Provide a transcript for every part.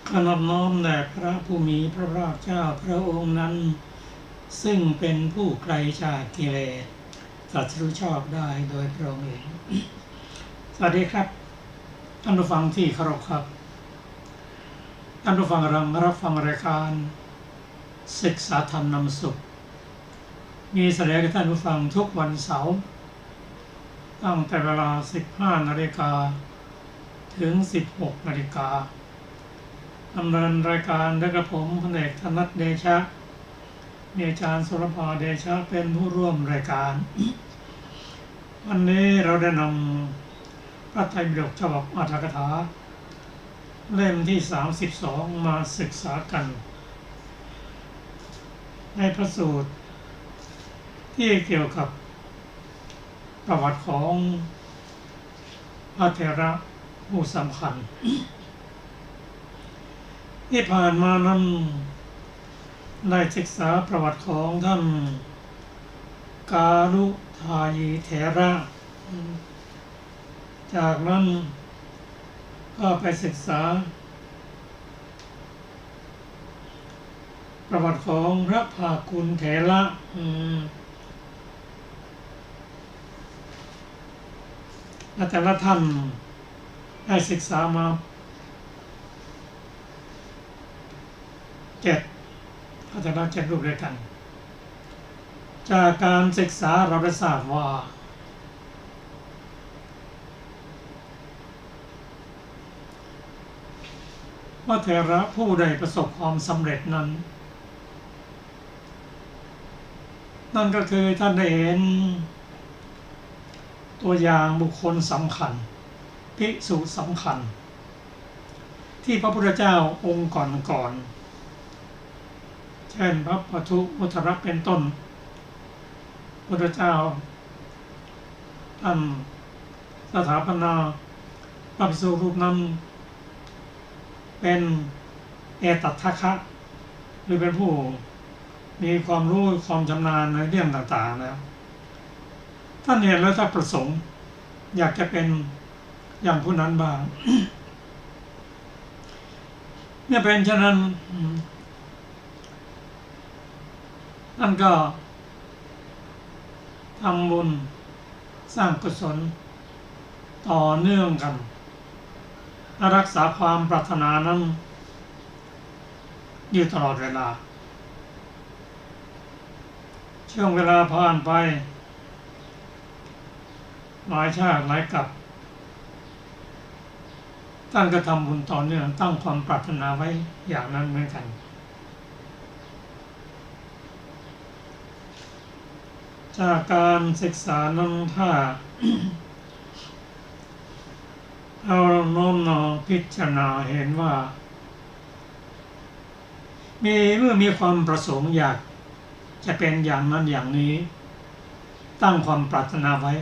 ขอนอบน้อมแด่พระผู้มีพระภาคเจ้าพระองค์นั้นซึ่งเป็นผู้ไกลจากกิเลสตรัสรู้ชอบได้โดยพระองค์เองสวัสดีครับท่านผู้ฟังที่เคารพครับท่านผู้ฟังกำลังรับฟังรายการศึกษาธรรมนำสุขมีแสดงให้ท่านผู้ฟังทุกวันเสาร์ตั้งแต่เวลา 15 นาฬิกาถึง 16 นาฬิกาดำเนินรายการโดยกระผมพลเอกธนัทเดชะมีอาจารย์สุรภาเดชะเป็นผู้ร่วมรายการ วันนี้เราได้นำพระไตรปิฎกฉบับอรรถกถาเล่มที่ 32 มาศึกษากันในพระสูตรที่เกี่ยวกับประวัติของพระเถระผู้สำคัญที่ผ่านมานั้นได้ศึกษาประวัติของท่านกาลุทายีเถระจากนั้นก็ไปศึกษาประวัติของพระภากุลเถระและแต่ละท่านได้ศึกษามา7แต่ละ7รูปด้วยกันจากการศึกษาเราได้ทราบว่าพระเถระผู้ใดประสบความสำเร็จนั้นนั่นก็คือท่านได้เห็นตัวอย่างบุคคลสำคัญภิกษุสำคัญที่พระพุทธเจ้าองค์ก่อนเช่นพระปทุมุทระเป็นต้นพระพุทธเจ้าท่านสถาปนาพระภิกษุรูปนั้นเป็นเอตัทถะหรือเป็นผู้มีความรู้ความชำนาญในเรื่องต่างๆแล้วท่านเห็นแล้วถ้าประสงค์อยากจะเป็นอย่างผู้นั้นบ้าง เมื่อเป็นเช่นนั้นท่านก็ทำบุญสร้างกุศลต่อเนื่องกันรักษาความปรารถนานั้นอยู่ตลอดเวลาช่วงเวลาผ่านไปหลายชาติหลายกับท่านก็ทำบุญต่อเนื่องตั้งความปรารถนาไว้อย่างนั้นเหมือนกันจากการศึกษานั้นถ้า เราโน้มน้อมพิจารณาเห็นว่าเมื่อมีความประสงค์อยากจะเป็นอย่างนั้นอย่างนี้ตั้งความปรารถนาไว้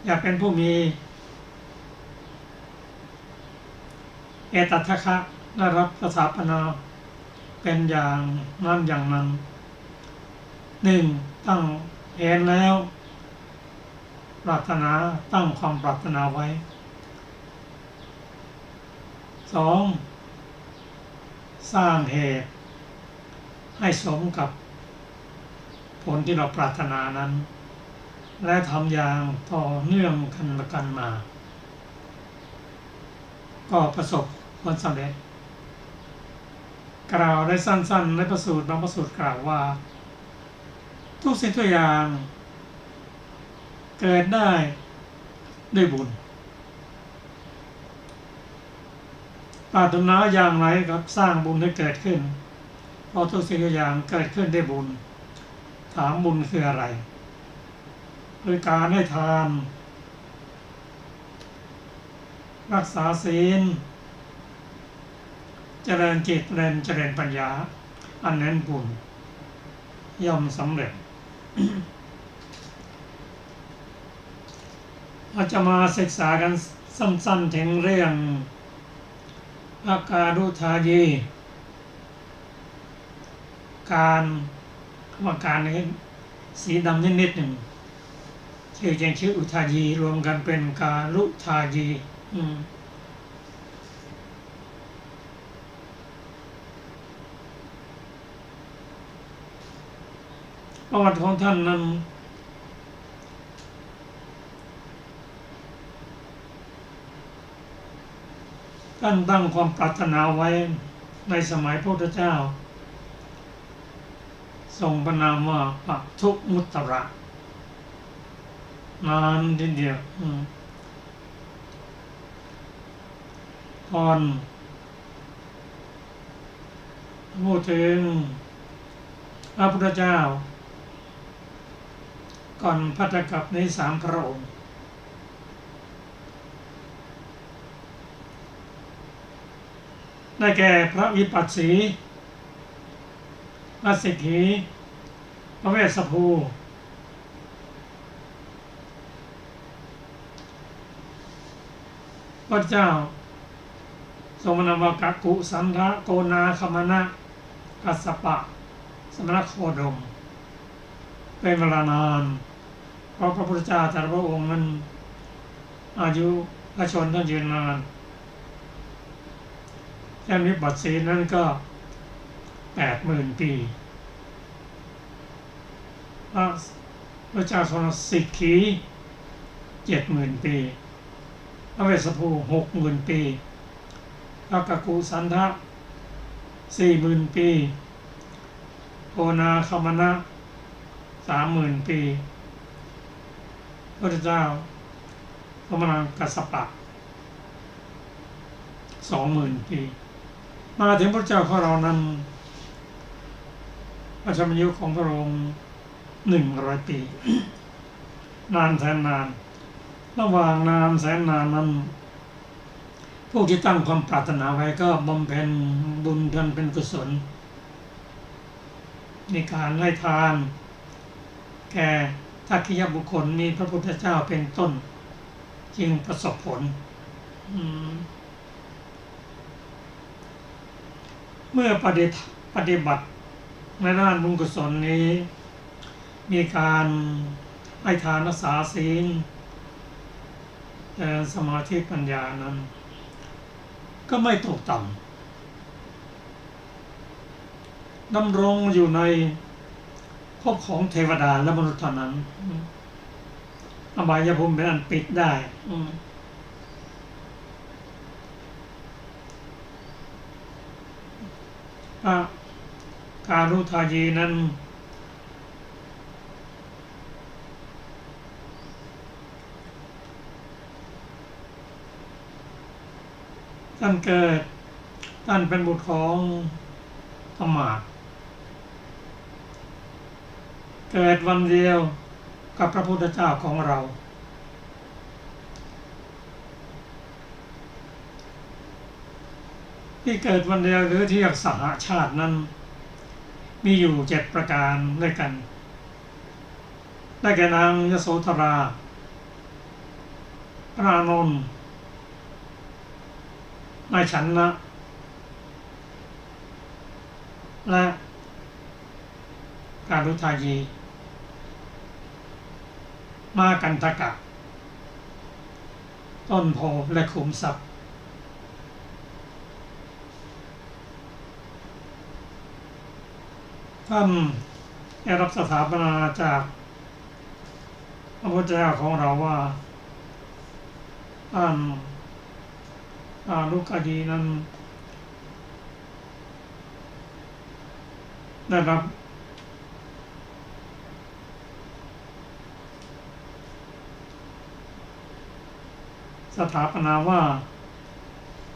อยากเป็นผู้มีเอตัทถะได้รับสถาปนาเป็นอย่างนั้นอย่างนั้น1ตั้งเห็นแล้วปรารถนาตั้งความปรารถนาไว้2สร้างเหตุให้สมกับผลที่เราปรารถนานั้นและทำอย่างต่อเนื่องกันมาก็ประสบผลสำเร็จกล่าวได้สั้นๆในพระสูตรบางพระสูตรกล่าวว่าทุกสิ่งทุกอย่างเกิดได้ด้วยบุญปรารถนาอย่างไรครับสร้างบุญให้เกิดขึ้นเพราะทุกสิ่งทุกอย่างเกิดขึ้นด้วยบุญถามบุญคืออะไรคือการให้ทานรักษาศีลเจริญจิตเจริญปัญญาอันนั้นบุญย่อมสำเร็จ เราจะมาศึกษากันสั้นๆถึงเรื่องพระกาลุทายีการนี้สีดำนิดๆหนึ่งชื่อจริงชื่ออุทายีรวมกันเป็นกาลุทายี ประวัติของท่านนั้นท่านตั้งความปรารถนาไว้ในสมัยพระพุทธเจ้าทรงพระนามว่าปทุมุตระนานทีเดียวตอนพูดถึงพระพุทธเจ้าก่อนภัตตกัปใน3 พระองค์ได้แก่พระวิปัสสีพระสิกขีพระเวสสภูพระเจ้าทรงนามว่ากักกุสันทะโกนาคมนะกัสสปะสมณโคดมเป็นเวลานานเพราะพระพุทธเจ้าแต่ละพระองค์นั้นอายุพระชนท่านยืนนานแค่วิปัสสีนั้นก็ 80,000 ปีพระเจ้าทรงสิกขี 70,000 ปีพระเวสสภู 60,000 ปีพระกักกุสันทะ 40,000 ปีโกนาคมนะ 30,000 ปีพระพุทธเจ้าพระมหากัสสปะ 20,000 ปีมาถึงพระเจ้าของเรานั้นพระชนมายุของพระองค์100 ปี นานแสนนานระหว่างนานแสนนานนั้นผู้ที่ตั้งความปรารถนาไว้ก็บำเพ็ญบุญทำเป็นกุศลในการให้ทานแก่ทักขิยบุคคลมีพระพุทธเจ้าเป็นต้นจึงประสบผลเมื่อปฏิบัติในด้านบุญกุศลนี้มีการให้ทานรักษาศีลสมาธิปัญญานั้นก็ไม่ตกต่ำดำรงอยู่ในภพของเทวดาและมนุษย์เท่านั้นอบายภูมิเป็นอันปิดได้การุทายีนั้นท่านเกิดท่านเป็นบุตรของอมาตย์เกิดวันเดียวกับพระพุทธเจ้าของเราที่เกิดวันเดียวหรือที่เรียกสหชาตินั้นมีอยู่7 ประการด้วยกันได้แก่นางยโสธราพระอานนท์นายฉันนะและการุทายีมากันทกะต้นโพและขุมทรัพย์ท่านได้รับสถาปนาจากพระพุทธเจ้าของเราว่าท่านลูกอดีนั้นได้รับสถาปนาว่า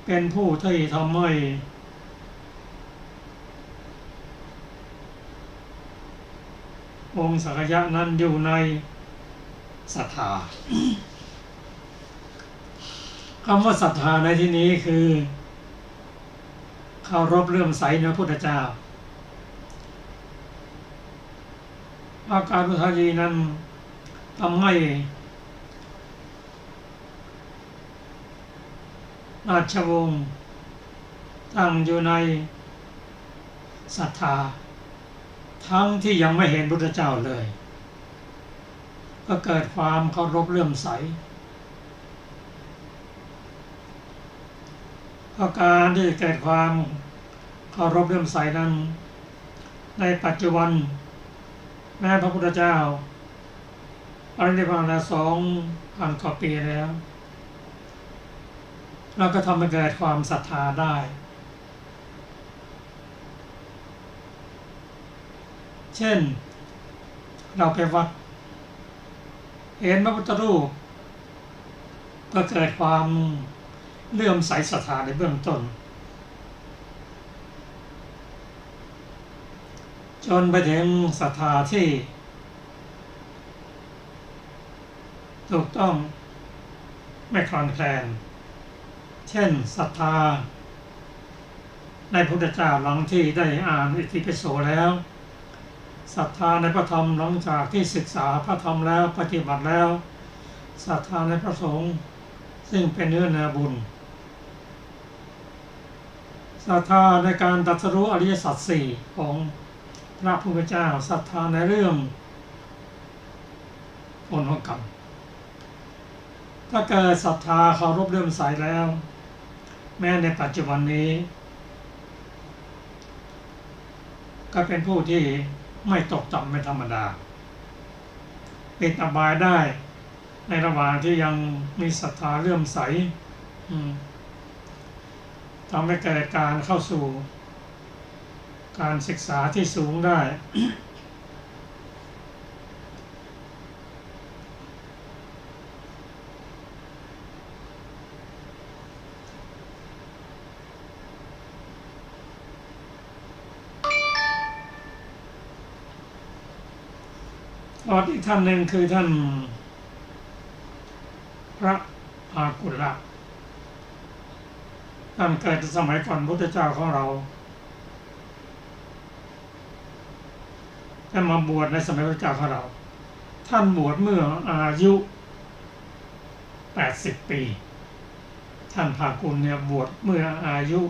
เป็นผู้ที่ทำให้องค์สักยะนั้นอยู่ในศรัทธาคำว่าศรัทธาในที่นี้คือเคารพเลื่อมใสในพระพุทธเจ้าอาการุทายีนั้นทำให้ราชวงศ์ตั้งอยู่ในศรัทธาทั้งที่ยังไม่เห็นพระพุทธเจ้าเลยก็เกิดความเคารพเลื่อมใสเพราะการที่เกิดความเคารพเลื่อมใสนั้นในปัจจุบัน แม้พระพุทธเจ้าปรินิพพานแล้ว2,000 กว่าปีแล้วเราก็ทำให้เกิดความศรัทธาได้เช่นเราไปวัดเห็นพระพุทธรูปก็เกิดความเลื่อมใสศรัทธาในเบื้องต้นจนไปถึงศรัทธาที่ถูกต้องไม่คลอนแคลนเช่นศรัทธาในพระพุทธเจ้าหลังที่ได้อ่านอิติปิโสแล้วศรัทธาในพระธรรมหลังจากที่ศึกษาพระธรรมแล้วปฏิบัติแล้วศรัทธาในพระสงฆ์ซึ่งเป็นเนื้อนาบุญศรัทธาในการตรัสรู้อริยสัจสี่ของพระพุทธเจ้าศรัทธาในเรื่องผลของกรรมถ้าเกิดศรัทธาเคารพเลื่อมใสแล้วแม้ในปัจจุบันนี้ก็เป็นผู้ที่ไม่ตกต่ำไม่ธรรมดาติดอบายได้ในระหว่างที่ยังมีศรัทธาเลื่อมใสทำให้เกิดการเข้าสู่การศึกษาที่สูงได้ อีกท่านหนึ่งคือท่านพระอากุลละท่านเกิดสมัยก่อนพุทธเจ้าของเราท่านมาบวชในสมัยพระเจ้าของเราท่านบวชเมื่ออายุ80 ปีท่านภากุลเนี่ยบวชเมื่ออายุ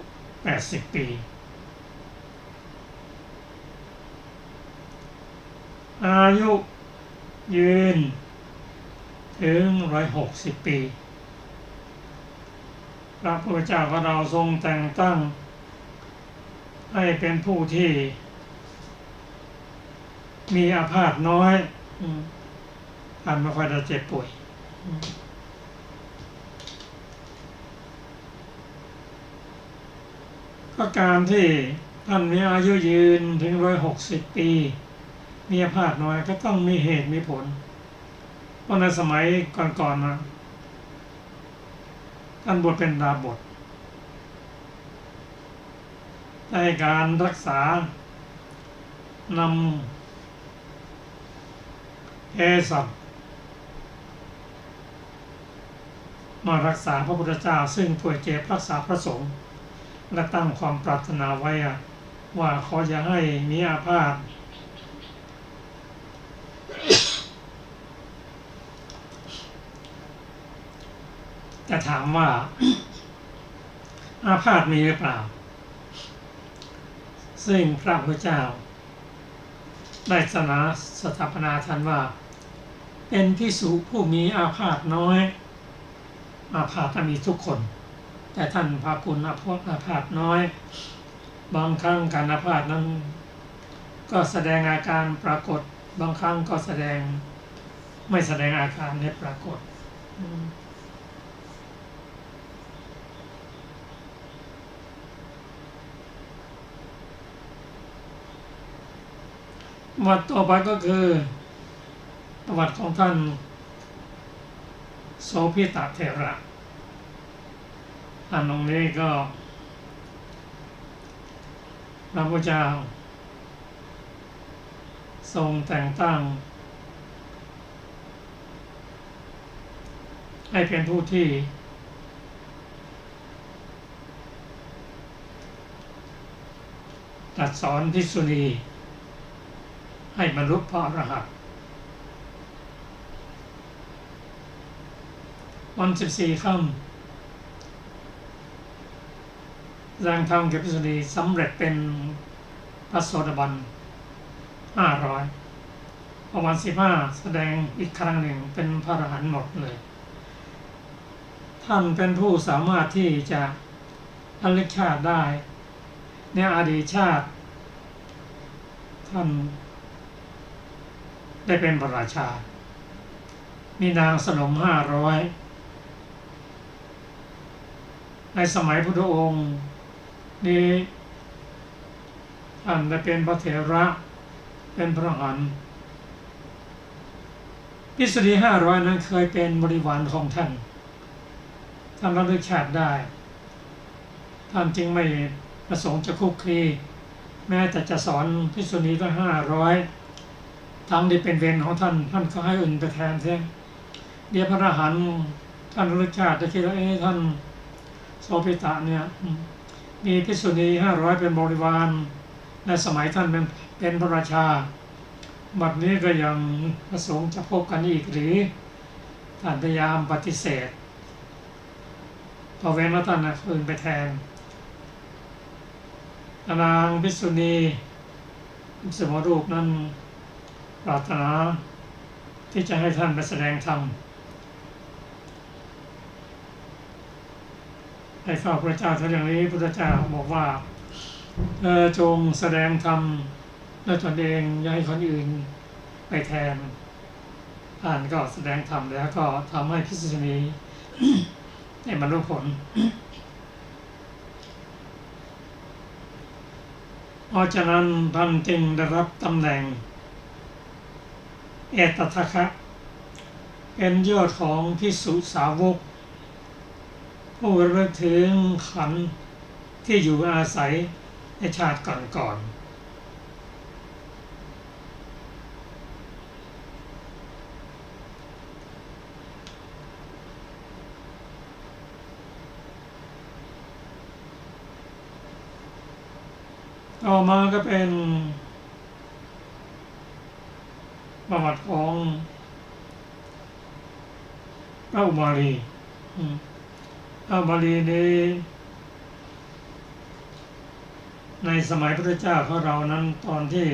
80 ปีอายุยืนถึง160 ปีพระพุทธเจ้าของเราทรงแต่งตั้งให้เป็นผู้ที่มีอาพาธน้อยท่านไม่ค่อยจะเจ็บป่วยก็การที่ท่านมีอายุยืนถึง160 ปีมีอาพาธน้อยก็ต้องมีเหตุมีผลเพราะในสมัยก่อนๆมาท่านบวชเป็นดาบสในการรักษานำเภสัชมารักษาพระพุทธเจ้าซึ่งป่วยเจ็บรักษาพระสงฆ์และตั้งความปรารถนาไว้ว่าขออย่าให้มีอาพาธจะถามว่า อาพาธมีหรือเปล่าซึ่งพระพุทธเจ้าได้สถาปนาท่านว่าเป็นภิกษุผู้มีอาพาธน้อยอาพาธมีทุกคนแต่ท่านภากุลอาพาธน้อยบางครั้งการอาพาธนั้นก็แสดงอาการปรากฏบางครั้งก็ไม่แสดงอาการให้ปรากฏประวัติต่อไปก็คือประวัติของท่านโสภิตเถระท่านตรงนี้ก็พระพุทธเจ้าทรงแต่งตั้งให้เป็นผู้ที่ตรัสสอนภิกษุณีให้บรรลุพระอรหันต์วัน14 ค่ำแสดงธรรมแก่ภิกษุณีสำเร็จเป็นพระโสดาบัน500พอวัน15แสดงอีกครั้งหนึ่งเป็นพระอรหันต์หมดเลยท่านเป็นผู้สามารถที่จะระลึกชาติได้ในอดีตชาติท่าน ได้เป็นพระราชามีนางสนม500ในสมัยพุทธองค์นี้ท่านได้เป็นพระเถระเป็นพระอรหันต์พิสดี500นั้นเคยเป็นบริวารของท่านระลึกชาติได้ท่านจึงไม่ประสงค์จะคุกคีแม้แต่จะสอนภิกษุณีตั้ง500ทั้งที่เป็นเวรของท่านก็ให้อื่นไปแทนเสียเดี๋ยวพระอรหันต์ท่านระลึกชาติจะคิดว่าท่านโสภิตะเนี่ยมีภิกษุณี500เป็นบริวารในสมัยท่านเป็นพระราชาบัดนี้ก็ยังประสงค์จะพบกันอีกหรือท่านพยายามปฏิเสธพอเว้นแล้วท่านคืนไปแทนนางภิกษุณีสมรูปนั้นปรารถนาที่จะให้ท่านไปแสดงธรรมให้ข้าพระเจ้าท่านอย่างนี้พระเจ้าบอกว่าจงแสดงธรรมด้วยตนเองอย่าให้คนอื่นไปแทนท่านก็แสดงธรรมแล้วก็ทำให้ภิกษุณีให้บรรลุผลเพราะฉะนั้นท่านจึงได้รับตำแหน่งเอตทัคคะเป็นยอดของภิกษุสาวกผู้ระลึกถึงขันธ์ที่อยู่อาศัยในชาติก่อนต่อมาก็เป็นประวัติของพระอุมาลีพระอุมาลีนี้ในสมัยพระพุทธเจ้าของเรานั้นตอนที่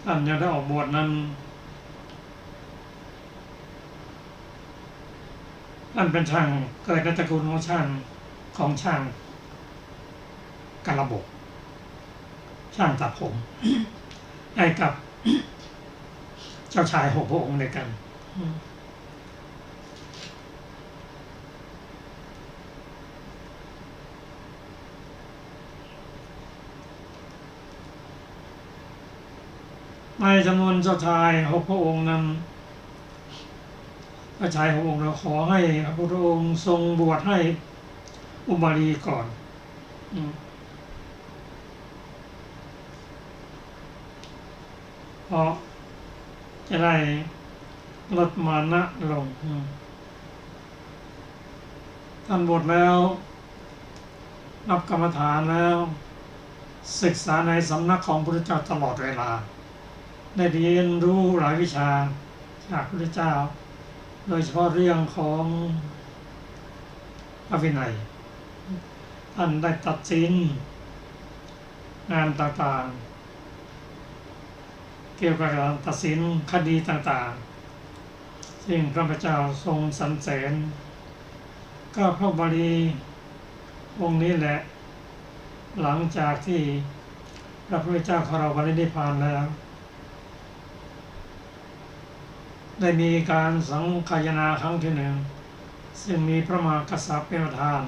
ท่านยังได้ออกบวชนั้นท่านเป็นช่างเกิดในตระกูลของช่างกระบกช่างตัดผมให้กับเจ้าชาย6 พระองค์ด้วยกันในจำนวนเจ้าชาย6 พระองค์นั้นเจ้าชาย6 องค์เราขอให้พระพุทธองค์ทรงบวชให้อุมาลีก่อนเพราะจะได้ลดมานะลงท่านบวชแล้วรับกรรมฐานแล้วศึกษาในสำนักของพระพุทธเจ้าตลอดเวลาได้เรียนรู้หลายวิชาจากพระพุทธเจ้าโดยเฉพาะเรื่องของพระวินัยท่านได้ตัดสินงานต่างๆเกี่ยวกับการตัดสินคดีต่างๆซึ่งพระพุทธเจ้าทรงสรรเสริญก็พระบาลีองค์นี้แหละหลังจากที่พระพุทธเจ้าของเราปรินิพพานแล้วได้มีการสังฆายนาครั้งที่1ซึ่งมีพระมหากษัตริย์เป็นประธาน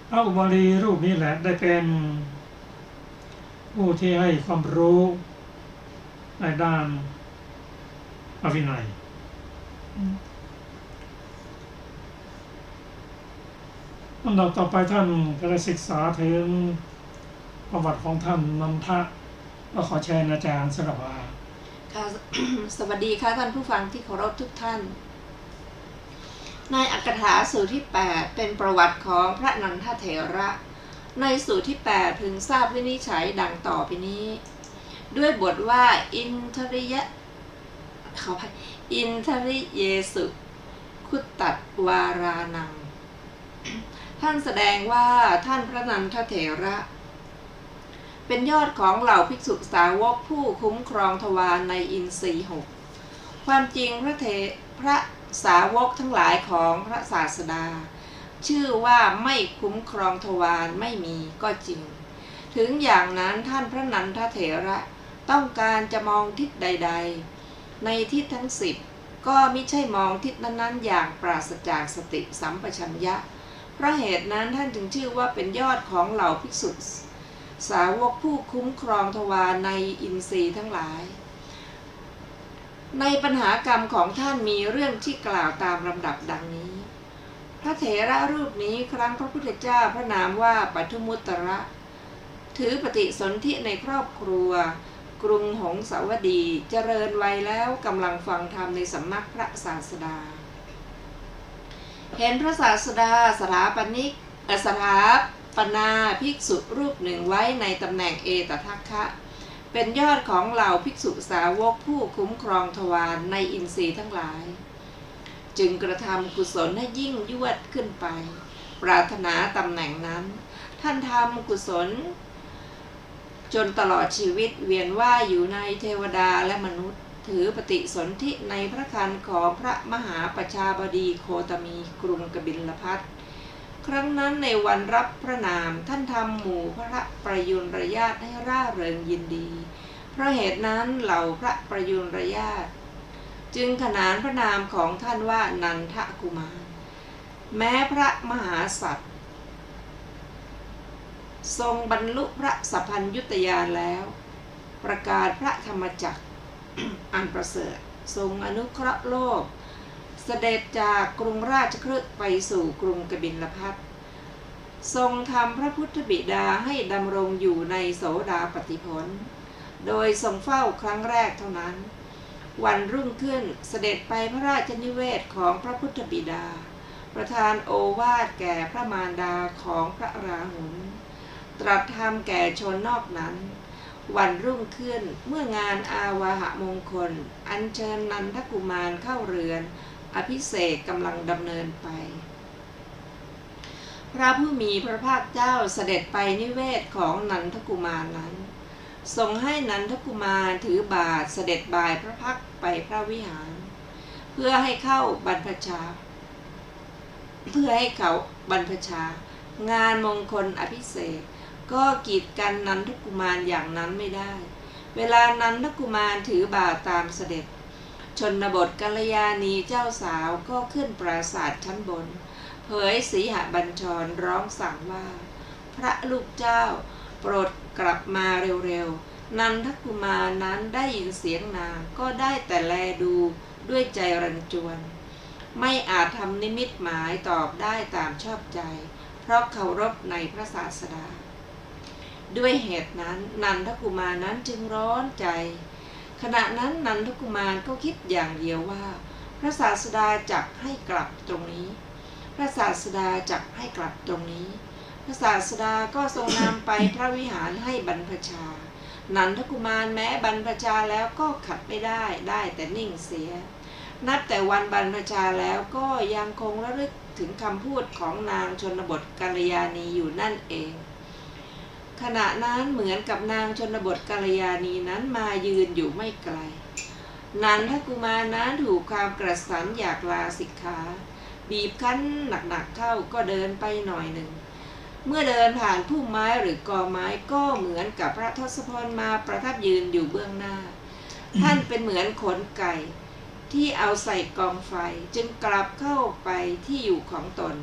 พระอุบาลีรูปนี้แหละได้เป็นผู้ที่ให้ความรู้ในด้านพระวินัยลำดับต่อไปท่านก็ได้ศึกษาถึงประวัติของท่านนันทะก็ขอเชิญอาจารย์สรภาค่ะ สวัสดีค่ะท่านผู้ฟังที่เคารพทุกท่านในอักขถาสูตรที่8เป็นประวัติของพระนันทเถระในสูตรที่8พึงทราบวินิจฉัยดังต่อไปนี้ด้วยบทว่าอินทริเยสุคุตตัดวารานังท่านแสดงว่าท่านพระนันทเถระเป็นยอดของเหล่าภิกษุสาวกผู้คุ้มครองทวารในอินทรีย์ 6ความจริงพระสาวกทั้งหลายของพระศาสดาชื่อว่าไม่คุ้มครองทวารไม่มีก็จริงถึงอย่างนั้นท่านพระนันทเถระ ต้องการจะมองทิศใดๆในทิศทั้ง10ก็มิใช่มองทิศนั้นๆอย่างปราศจากสติสัมปชัญญะเพราะเหตุนั้นท่านจึงชื่อว่าเป็นยอดของเหล่าภิกษุสาวกผู้คุ้มครองทวารในอินทรีย์ทั้งหลายในปัญหากรรมของท่านมีเรื่องที่กล่าวตามลำดับดังนี้พระเถระรูปนี้ครั้งพระพุทธเจ้าพระนามว่าปัทุมุตตระถือปฏิสนธิในครอบครัวกรุงหงสาวดีเจริญวัยแล้วกำลังฟังธรรมในสำนักพระศาสดาเห็นพระศาสดาสถาปนาภิกษุรูปหนึ่งไว้ในตำแหน่งเอตทัคคะเป็นยอดของเหล่าภิกษุสาวกผู้คุ้มครองทวารในอินทรีย์ทั้งหลายจึงกระทำกุศลให้ยิ่งยวดขึ้นไปปรารถนาตำแหน่งนั้นท่านทำกุศลจนตลอดชีวิตเวียนว่ายอยู่ในเทวดาและมนุษย์ถือปฏิสนธิในพระครรภ์ของพระมหาประชาบดีโคตมีกรุงกบิลพัสดุครั้งนั้นในวันรับพระนามท่านทำหมู่พระประยุรญาติให้ร่าเริงยินดีเพราะเหตุนั้นเหล่าพระประยุรญาติจึงขนานพระนามของท่านว่านันทกุมารแม้พระมหาสัตว์ทรงบรรลุพระสัพพัญญุตญาณแล้วประกาศพระธรรมจักร อันประเสริฐทรงอนุเคราะห์โลกเสด็จจากกรุงราชคฤห์ไปสู่กรุงกบิลพัสดุทรงทำพระพุทธบิดาให้ดำรงอยู่ในโสดาปัตติผลโดยทรงเฝ้าครั้งแรกเท่านั้นวันรุ่งขึ้นเสด็จไปพระราชนิเวศของพระพุทธบิดาประทานโอวาทแก่พระมารดาของพระราหุลตรัสธรรมแก่ชนนอกนั้นวันรุ่งขึ้นเมื่องานอาวาหมงคลอัญเชิญนันทกุมารเข้าเรือนอภิเษกกำลังดำเนินไปพระผู้มีพระภาคเจ้าเสด็จไปนิเวศของนันทกุมารนั้นทรงให้นันทกุมารถือบาทเสด็จบายพระพักตร์ไปพระวิหารเพื่อให้เขาบรรพชางานมงคลอภิเษกก็กีดกันนันทกุมารอย่างนั้นไม่ได้เวลานันทกุมารถือบาทตามเสด็จชนบทกัลยาณีเจ้าสาวก็ขึ้นปราสาทชั้นบนเผยสีหบัญชรร้องสั่งว่าพระลูกเจ้าโปรดกลับมาเร็วๆนันทกุมารนั้นได้ยินเสียงนางก็ได้แต่แลดูด้วยใจรันจวนไม่อาจทำนิมิตหมายตอบได้ตามชอบใจเพราะเคารพในพระศาสดาด้วยเหตุนั้นนันทกุมารนั้นจึงร้อนใจขณะนั้นนันทกุมารก็คิดอย่างเดียวว่าพระศาสดาจักให้กลับตรงนี้พระศาสดาจักให้กลับตรงนี้พระศาสดาก็ทรงนำไปพระวิหารให้บรรพชานันทกุมารแม้บรรพชาแล้วก็ขัดไม่ได้แต่นิ่งเสียนับแต่วันบรรพชาแล้วก็ยังคงระลึกถึงคำพูดของนางชนบทกัลยาณีอยู่นั่นเองขณะนั้นเหมือนกับนางชนบทกัลยาณีนั้นมายืนอยู่ไม่ไกลนันทกุมารนั้นถูกความกระสันอยากลาสิกขาบีบคั้นหนักๆเข้าก็เดินไปหน่อยหนึ่งเมื่อเดินผ่านพุ่มไม้หรือกอไม้ก็เหมือนกับพระทศพลมาประทับยืนอยู่เบื้องหน้าท่านเป็นเหมือนขนไก่ที่เอาใส่กองไฟจึงกลับเข้าไปที่อยู่ของตน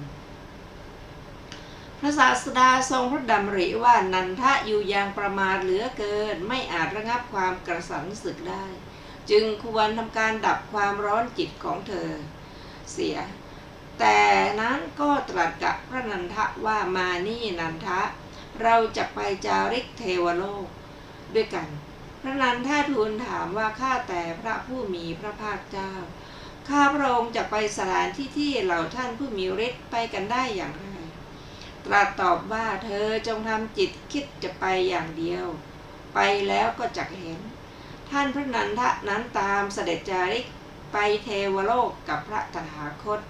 พระศาสดาทรงพระดำริว่านันทะอยู่อย่างประมาทเหลือเกินไม่อาจระงับความกระสันสึกได้จึงควรทำการดับความร้อนจิตของเธอเสียแต่นั้นก็ตรัสกับพระนันทะว่ามานี่นันทะเราจะไปจาริกเทวโลกด้วยกันพระนันทะทูลถามว่าข้าแต่พระผู้มีพระภาคเจ้าข้าพระองค์จะไปสถานที่ที่เหล่าท่านผู้มีฤทธิ์ไปกันได้อย่างไรตรัสตอบว่าเธอจงทำจิตคิดจะไปอย่างเดียวไปแล้วก็จักเห็นท่านพระนันทะนั้นตามเสด็จจาริกไปเทวโลกกับพระตถาคต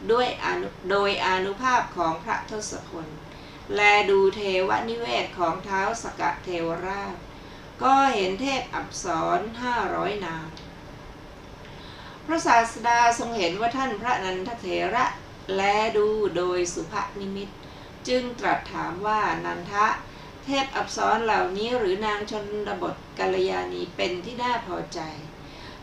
โดยอานุภาพของพระทศพลแลดูเทวนิเวศของท้าวสกเทวราชก็เห็นเทพอัปสร500 นางพระศาสดาทรงเห็นว่าท่านพระนันทเถระแลดูโดยสุภนิมิตจึงตรัสถามว่านันทะเท เทพอัปสรเหล่านี้หรือนางชนบทกัลยาณีเป็นที่น่าพอใจ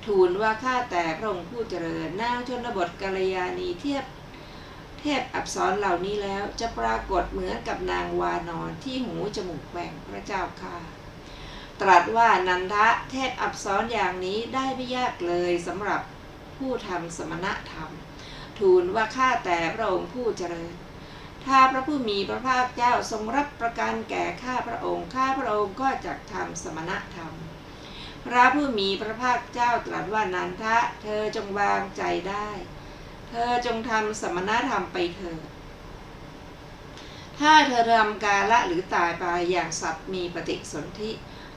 ทูลว่าข้าแต่พระองค์ผู้เจริญนางชนบทกัลยาณีเทพอัปสรเหล่านี้แล้วจะปรากฏเหมือนกับนางวานอนที่หูจมูกแหว่งพระเจ้าค่ะตรัสว่านันทะเทพอัปสรอย่างนี้ได้ไม่ยากเลยสำหรับผู้ทำสมณธรรมทูลว่าข้าแต่พระองค์ผู้เจริญถ้าพระผู้มีพระภาคเจ้าทรงรับประกันแก่ข้าพระองค์ก็จะทำสมณธรรมพระผู้มีพระภาคเจ้าตรัสว่านันทะเธอจงวางใจได้เธอจงทำสมณธรรมไปเถิดถ้าเธอทำกาละหรือตายไปอย่างสัตว์มีปฏิสนธิ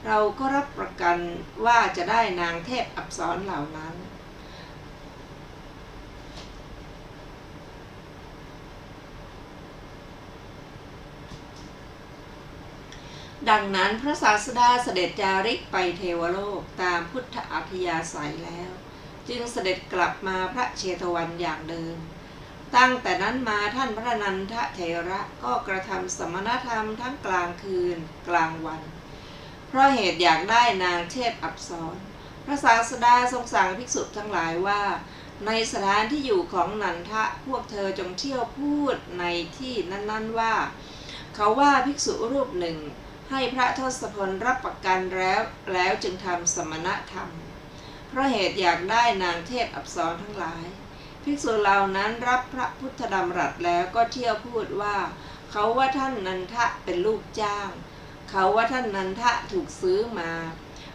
เราก็รับประกันว่าจะได้นางเทพอัปสรเหล่านั้นดังนั้นพระศาสดาเสด็จจาริกไปเทวโลกตามพุทธอัธยาศัยแล้วจึงเสด็จกลับมาพระเชตวันอย่างเดิมตั้งแต่นั้นมาท่านพระนันทเถระก็กระทำสมณธรรมทั้งกลางคืนกลางวันเพราะเหตุอยากได้นางเทพอัปสรพระศาสดาทรงสั่งภิกษุทั้งหลายว่าในสถานที่อยู่ของนันทะพวกเธอจงเที่ยวพูดในที่นั้นๆว่าเขาว่าภิกษุรูปหนึ่งให้พระทศพลรับประกันแล้วจึงทำสมณธรรมเพราะเหตุอยากได้นางเทพอัปสรทั้งหลายภิกษุเหล่านั้นรับพระพุทธดำรัสแล้วก็เที่ยวพูดว่าเขาว่าท่านนันทะเป็นลูกจ้างเขาว่าท่านนันทะถูกซื้อมา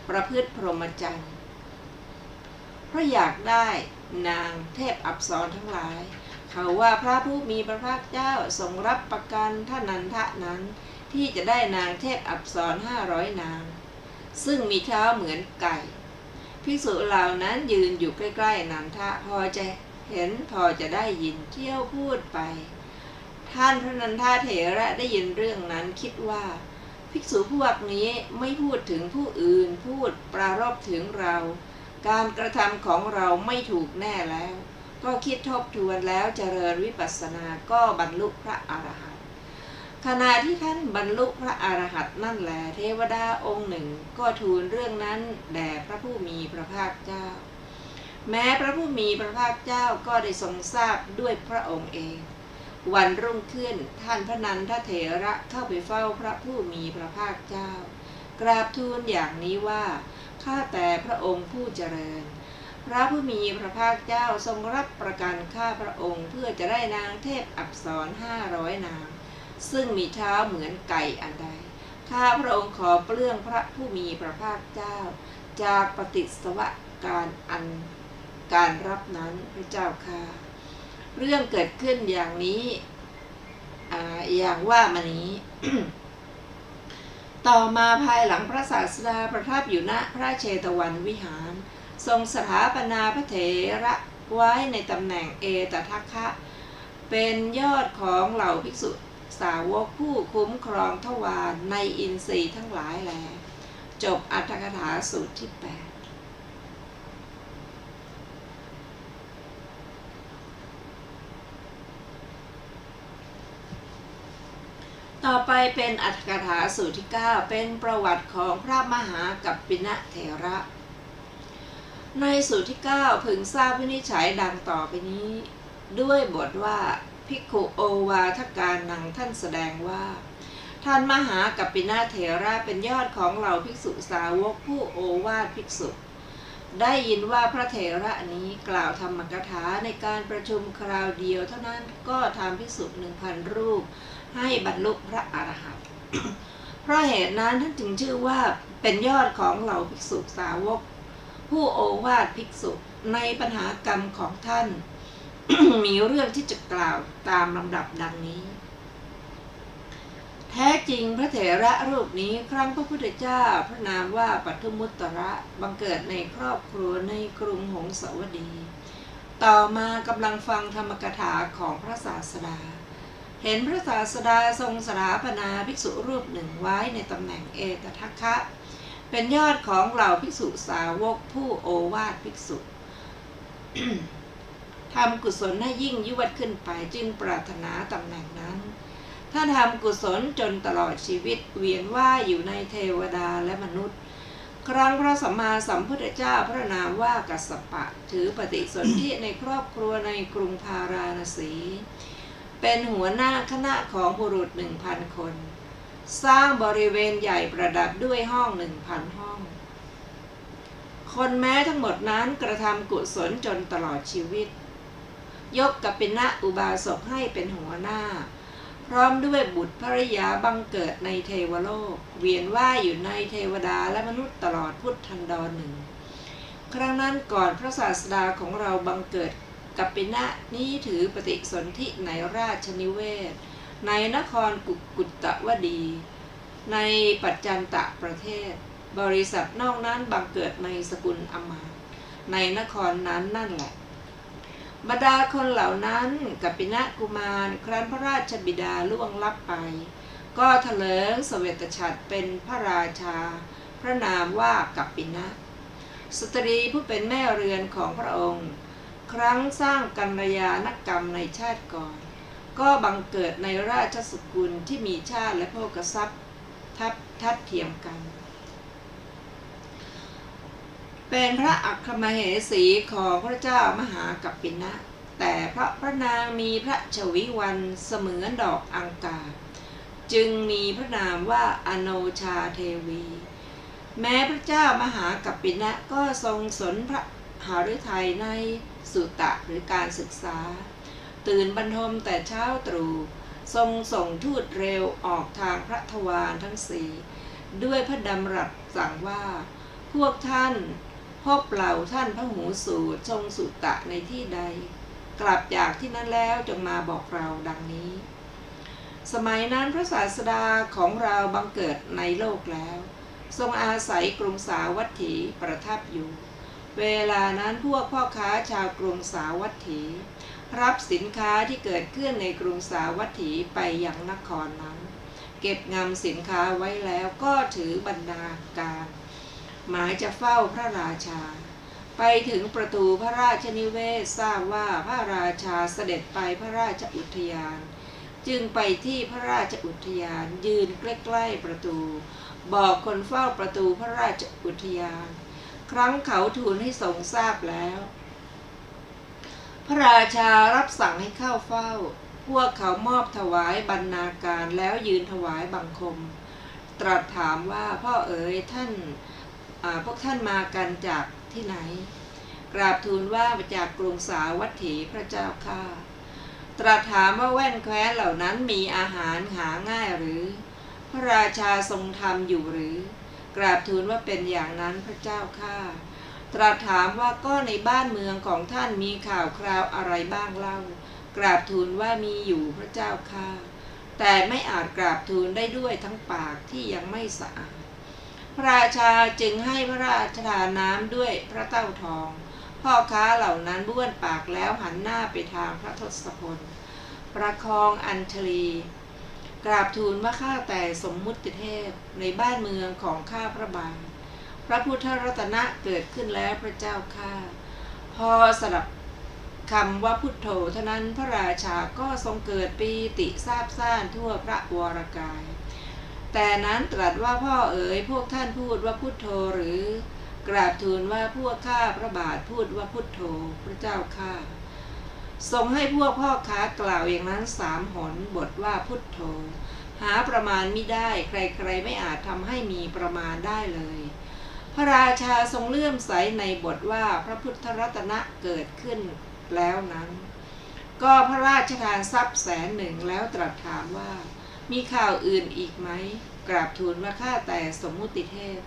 ประพฤติพรหมจรรย์เพราะอยากได้นางเทพอัปสรทั้งหลายเขาว่าพระผู้มีพระภาคเจ้าทรงรับประกันท่านนันทะนั้นที่จะได้นางเทพอัปสร500นางซึ่งมีเท้าเหมือนไก่ภิกษุเหล่านั้นยืนอยู่ใกล้ๆนันทะพอจะเห็นพอจะได้ยินเที่ยวพูดไปท่านพระนันทเถระได้ยินเรื่องนั้นคิดว่าภิกษุพวกนี้ไม่พูดถึงผู้อื่นพูดปรารภถึงเราการกระทำของเราไม่ถูกแน่แล้วก็คิดทบทวนแล้วเจริญวิปัสสนาก็บรรลุพระอรหันต์ขณะที่ท่านบรรลุพระอรหันต์นั่นแหละเทวดาองค์หนึ่งก็ทูลเรื่องนั้นแด่พระผู้มีพระภาคเจ้าแม้พระผู้มีพระภาคเจ้าก็ได้ทรงทราบด้วยพระองค์เองวันรุ่งขึ้นท่านพระนันทเถระเข้าไปเฝ้าพระผู้มีพระภาคเจ้ากราบทูลอย่างนี้ว่าข้าแต่พระองค์ผู้เจริญพระผู้มีพระภาคเจ้าทรงรับประกันข้าพระองค์เพื่อจะได้นางเทพอัปสร500นางซึ่งมีเท้าเหมือนไก่อันใดข้าพระองค์ขอเปลื้องพระผู้มีพระภาคเจ้าจากปฏิสวะการรับนั้นพระเจ้าค่ะเรื่องเกิดขึ้นอย่างนี้อย่างว่ามานี้ ต่อมาภายหลังพระศาสดาประทับอยู่ณพระเชตวันวิหารทรงสถาปนาพระเถระไว้ในตำแหน่งเอตทัคคะเป็นยอดของเหล่าภิกษุสาวกผู้คุ้มครองทวารในอินทรีย์ทั้งหลายแลจบอรรถกถาสูตรที่ 8ต่อไปเป็นอรรถกถาสูตรที่ 9เป็นประวัติของพระมหากัปปินะเถระในสูตรที่ 9พึงทราบวินิจฉัยดังต่อไปนี้ด้วยบทว่าภิกขุโอวาทการนังท่านแสดงว่าท่านมหากัปปินะเถระเป็นยอดของเหล่าภิกษุสาวกผู้โอวาทภิกษุได้ยินว่าพระเถระนี้กล่าวธรรมกถาในการประชุมคราวเดียวเท่านั้นก็ทำภิกษุ 1,000 รูปให้บรรลุพระอรหันต์ เพราะเหตุนั้นท่านจึงชื่อว่าเป็นยอดของเหล่าภิกษุสาวกผู้โอวาทภิกษุในปัญหากรรมของท่าน มีเรื่องที่จะกล่าวตามลำดับดังนี้แท้จริงพระเถระรูปนี้ครั้งพระพุทธเจ้าพระนามว่าปัทุมุตตระบังเกิดในครอบครัวในกรุงหงสาวดีต่อมากำลังฟังธรรมกถาของพระศาสดาเห็นพระศาสดาทรงสถาปนาภิกษุรูปหนึ่งไว้ในตำแหน่งเอตทัคคะเป็นยอดของเหล่าภิกษุสาวกผู้โอวาทภิกษุ ทำกุศลให้ยิ่งยวดขึ้นไปจึงปรารถนาตำแหน่งนั้น ถ้าทำกุศลจนตลอดชีวิตเวียนว่ายอยู่ในเทวดาและมนุษย์ครั้งพระสัมมาสัมพุทธเจ้าพระนามว่ากัสสปะถือปฏิสนธิในครอบครัวในกรุงพาราณสีเป็นหัวหน้าคณะของบุรุษ 1,000 คน สร้างบริเวณใหญ่ประดับด้วยห้อง 1,000 ห้องคนแม้ทั้งหมดนั้นกระทำกุศลจนตลอดชีวิตยกกัปปินะอุบาสกให้เป็นหัวหน้าพร้อมด้วยบุตรภริยาบังเกิดในเทวโลกเวียนว่ายอยู่ในเทวดาและมนุษย์ตลอดพุทธันดรหนึ่งครั้งนั้นก่อนพระศาสดาของเราบังเกิดกัปปินะนี้ถือปฏิสนธิในราชนิเวศในนครกุตตวดีในปัจจันตะประเทศบริษัทนอกนั้นบังเกิดในสกุลอมาตย์ในนครนั้นนั่นแหละบรรดาคนเหล่านั้นกัปปินะกุมารครั้นพระราชบิดาล่วงลับไปก็เถลิงเสวตฉัตรเป็นพระราชาพระนามว่ากัปปินะสตรีผู้เป็นแม่เรือนของพระองค์ครั้งสร้างกัลยาณกรรมในชาติก่อนก็บังเกิดในราชสกุลที่มีชาติและโภคทรัพย์ทัดเทียมกันเป็นพระอัครมเหสีของพระเจ้ามหากัปปินะแต่พระนางมีพระชวิวันเสมือนดอกอังกาศจึงมีพระนามว่าอโนชาเทวีแม้พระเจ้ามหากัปปินะก็ทรงสนพระหฤทัยในสุตตะหรือการศึกษาตื่นบรรทมแต่เช้าตรู่ทรงส่งทูตเร็วออกทางพระทวารทั้งสี่ด้วยพระดำรัสสั่งว่าพวกท่านพบเหล่าท่านพหูสูตรทรงสุตตะในที่ใดกลับจากที่นั้นแล้วจงมาบอกเราดังนี้สมัยนั้นพระศาสดาของเราบังเกิดในโลกแล้วทรงอาศัยกรุงสาวัตถีประทับอยู่เวลานั้นพวกพ่อค้าชาวกรุงสาวัตถีรับสินค้าที่เกิดขึ้นในกรุงสาวัตถีไปยังนครนั้นเก็บงำสินค้าไว้แล้วก็ถือบรรณาการหมายจะเฝ้าพระราชาไปถึงประตูพระราชนิเวศทราบว่าพระราชาเสด็จไปพระราชอุทยานจึงไปที่พระราชอุทยานยืนใกล้ๆประตูบอกคนเฝ้าประตูพระราชอุทยานครั้งเขาทูลให้ทรงทราบแล้วพระราชารับสั่งให้เข้าเฝ้าพวกเขามอบถวายบรรณาการแล้วยืนถวายบังคมตรัสถามว่าพ่อเอ๋ยท่านพวกท่านมากันจากที่ไหนกราบทูลว่ามาจากกรุงสาวัตถีพระเจ้าข้าตรัสถามว่าแว่นแคว้นเหล่านั้นมีอาหารหาง่ายหรือพระราชาทรงทำอยู่หรือกราบทูลว่าเป็นอย่างนั้นพระเจ้าข้าตรัสถามว่าก็ในบ้านเมืองของท่านมีข่าวคราวอะไรบ้างเล่ากราบทูลว่ามีอยู่พระเจ้าข้าแต่ไม่อาจกราบทูลได้ด้วยทั้งปากที่ยังไม่สะอาดพระราชาจึงให้พระราชทานน้ำด้วยพระเต้าทองพ่อค้าเหล่านั้นบ้วนปากแล้วหันหน้าไปทางพระทศพลประคองอัญชลีกราบทูลว่าข้าแต่สมมุติเทพในบ้านเมืองของข้าพระบาทพระพุทธรัตนะเกิดขึ้นแล้วพระเจ้าข้าพอสลับคำว่าพุทโธเท่านั้นพระราชาก็ทรงเกิดปีติซาบซ่านทั่วพระวรกายแต่นั้นตรัสว่าพ่อเอ๋ยพวกท่านพูดว่าพุทโธหรือกราบทูลว่าพวกข้าพระบาทพูดว่าพุทโธพระเจ้าข้าทรงให้พวกพ่อค้ากล่าวอย่างนั้น3 หนบทว่าพุทโธหาประมาณมิได้ใครๆไม่อาจทำให้มีประมาณได้เลยพระราชาทรงเลื่อมใสในบทว่าพระพุทธรัตนะเกิดขึ้นแล้วนั้นก็พระราชทานทรัพย์100,000แล้วตรัสถามว่ามีข่าวอื่นอีกไหมกราบทูลว่าข้าแต่สมมุติเทพ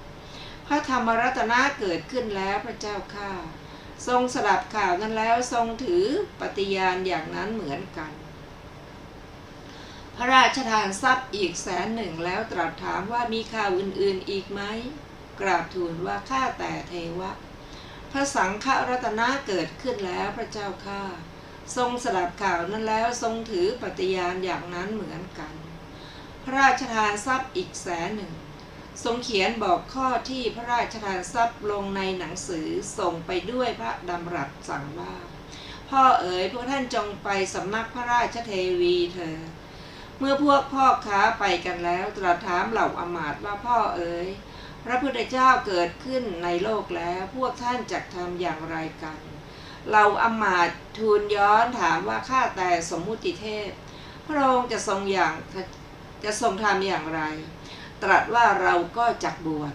พระธรรมรัตนะเกิดขึ้นแล้วพระเจ้าข้าทรงสลับข่าวนั้นแล้วทรงถือปฏิญาณอย่างนั้นเหมือนกันพระราชทานทรัพย์อีก100,000แล้วตรัสถามว่ามีข่าวอื่นๆอีกไหมกราบทูลว่าข้าแต่เทวะพระสังฆรัตนะเกิดขึ้นแล้วพระเจ้าข้าทรงสลับข่าวนั้นแล้วทรงถือปฏิญาณอย่างนั้นเหมือนกันพระราชทานทรัพย์อีก100,000ทรงเขียนบอกข้อที่พระราชทานทรัพย์ลงในหนังสือส่งไปด้วยพระดำรัสสั่งว่าพ่อเอ๋ยพวกท่านจงไปสำนักพระราชเทวีเถิด เมื่อพวกพ่อค้าไปกันแล้วตรัสถามเหล่าอมาตย์ว่าพ่อเอ๋ยพระพุทธเจ้าเกิดขึ้นในโลกแล้วพวกท่านจักทำอย่างไรกันเหล่าอมาตย์ทูลย้อนถามว่าข้าแต่สมมุติเทพพระองค์จะทรงทำอย่างไรตรัสว่าเราก็จักบวช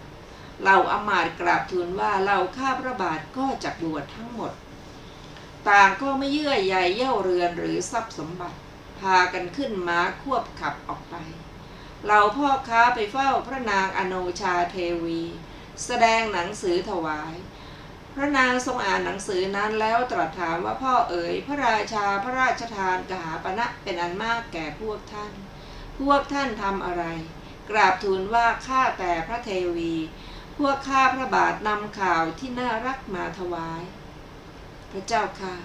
เหล่าอมาตย์กราบทูลว่าเราข้าพระบาทก็จักบวชทั้งหมดต่างก็ไม่เยื่อใยเย่าเรือนหรือทรัพย์สมบัติพากันขึ้นม้าควบขับออกไปเราพ่อค้าไปเฝ้าพระนางอโนชาเทวีแสดงหนังสือถวายพระนางทรงอ่านหนังสือนั้นแล้วตรัสถามว่าพ่อเอ๋ยพระราชาพระราชทานกหาปณะเป็นอันมากแก่พวกท่านทำอะไรกราบทูลว่าข้าแต่พระเทวีพวกข้าพระบาทนำข่าวที่น่ารักมาถวายพระเจ้าค่ะ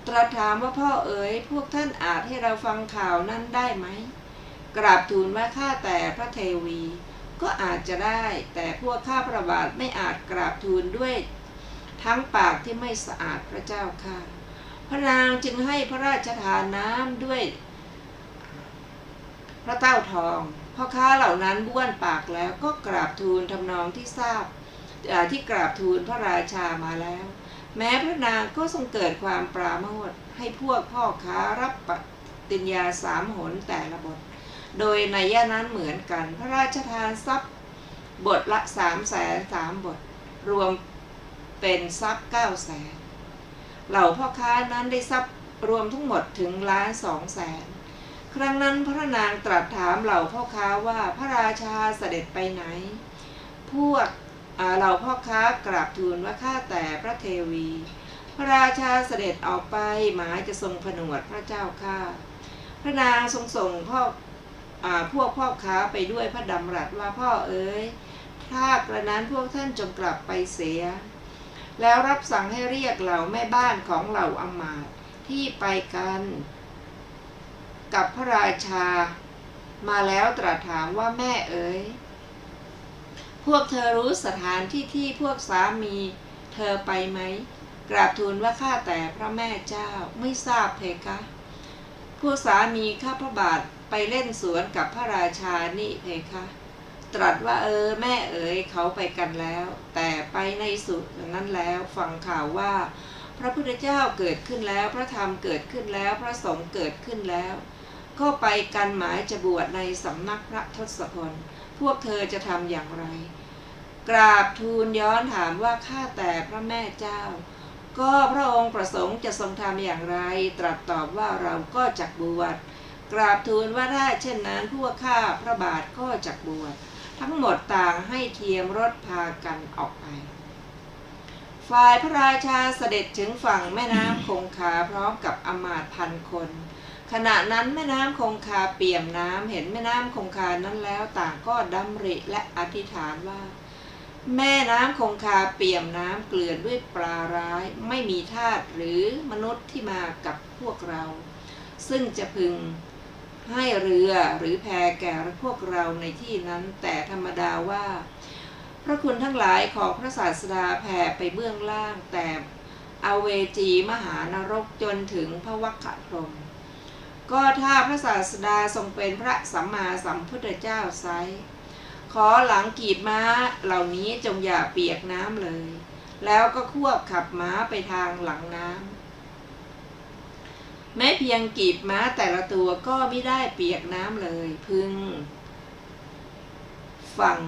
ตรัสถามว่าพ่อเอ๋ยพวกท่านอาจให้เราฟังข่าวนั้นได้ไหมกราบทูลว่าข้าแต่พระเทวีก็อาจจะได้แต่พวกข้าพระบาทไม่อาจกราบทูลด้วยทั้งปากที่ไม่สะอาดพระเจ้าค่ะพระนางจึงให้พระราชทานน้ำด้วยพระเต้าทองพ่อค้าเหล่านั้นบ้วนปากแล้วก็กราบทูลทำนองที่ทราบที่กราบทูลพระราชามาแล้วแม้พระนางก็ทรงเกิดความปราโมทย์ให้พวกพ่อค้ารับปฏิญญา3 หนแต่ละบทโดยนัยนั้นเหมือนกันพระราชทานทรัพย์บทละ300,003 บทรวมเป็นทรัพย์900,000เหล่าพ่อค้านั้นได้ทรัพย์รวมทั้งหมดถึง1,200,000ครั้งนั้นพระนางตรัสถามเหล่าพ่อค้าว่าพระราชาเสด็จไปไหนเหล่าพ่อค้ากราบทูลว่าข้าแต่พระเทวีพระราชาเสด็จออกไปหมายจะทรงผนวดพระเจ้าข้าพระนางทรงส่งพวกพ่อค้าไปด้วยพระดำรัสว่าพ่อเอ๋ยถ้ากระนั้นพวกท่านจงกลับไปเสียแล้วรับสั่งให้เรียกเหล่าแม่บ้านของเหล่าอมาตย์ที่ไปกันกับพระราชามาแล้วตรัสถามว่าแม่เอ๋ยพวกเธอรู้สถานที่พวกสามีเธอไปไหมกราบทูลว่าข้าแต่พระแม่เจ้าไม่ทราบเพคะพวกสามีข้าพระบาทไปเล่นสวนกับพระราชานี่เพคะตรัสว่าแม่เอ๋ยเขาไปกันแล้วแต่ไปในสุดนั้นแล้วฟังข่าวว่าพระพุทธเจ้าเกิดขึ้นแล้วพระธรรมเกิดขึ้นแล้วพระสงฆ์เกิดขึ้นแล้วก็ไปกันหมายจะบวชในสำนักพระทศพลพวกเธอจะทำอย่างไรกราบทูลย้อนถามว่าข้าแต่พระแม่เจ้าก็พระองค์ประสงค์จะทรงทำอย่างไรตรัสตอบว่าเราก็จักบวชกราบทูลว่าถ้าเช่นนั้นพวกข้าพระบาทก็จักบวชทั้งหมดต่างให้เทียมรถพากันออกไปฝ่ายพระราชาเสด็จถึงฝั่งแม่น้ำคงคาพร้อมกับอมาตย์1,000 คนขณะนั้นแม่น้ำคงคาเปี่ยมน้ำเห็นแม่น้ำคงคานั้นแล้วต่างก็ดำริและอธิษฐานว่าแม่น้ำคงคาเปี่ยมน้ำเกลื่อนด้วยปลาร้ายไม่มีทาสหรือมนุษย์ที่มากับพวกเราซึ่งจะพึงให้เรือหรือแพแก่พวกเราในที่นั้นแต่ธรรมดาว่าพระคุณทั้งหลายของพระศาสดาแผ่ไปเบื้องล่างแต่อเวจีมหานรกจนถึงพระวัคคะพรหมก็ถ้าพระศาสดาทรงเป็นพระสัมมาสัมพุทธเจ้าไซร้ขอหลังกีบม้าเหล่านี้จงอย่าเปียกน้ำเลยแล้วก็ควบขับม้าไปทางหลังน้ำแม้เพียงกีบม้าแต่ละตัวก็ไม่ได้เปียกน้ำเลยพึงฝั่ง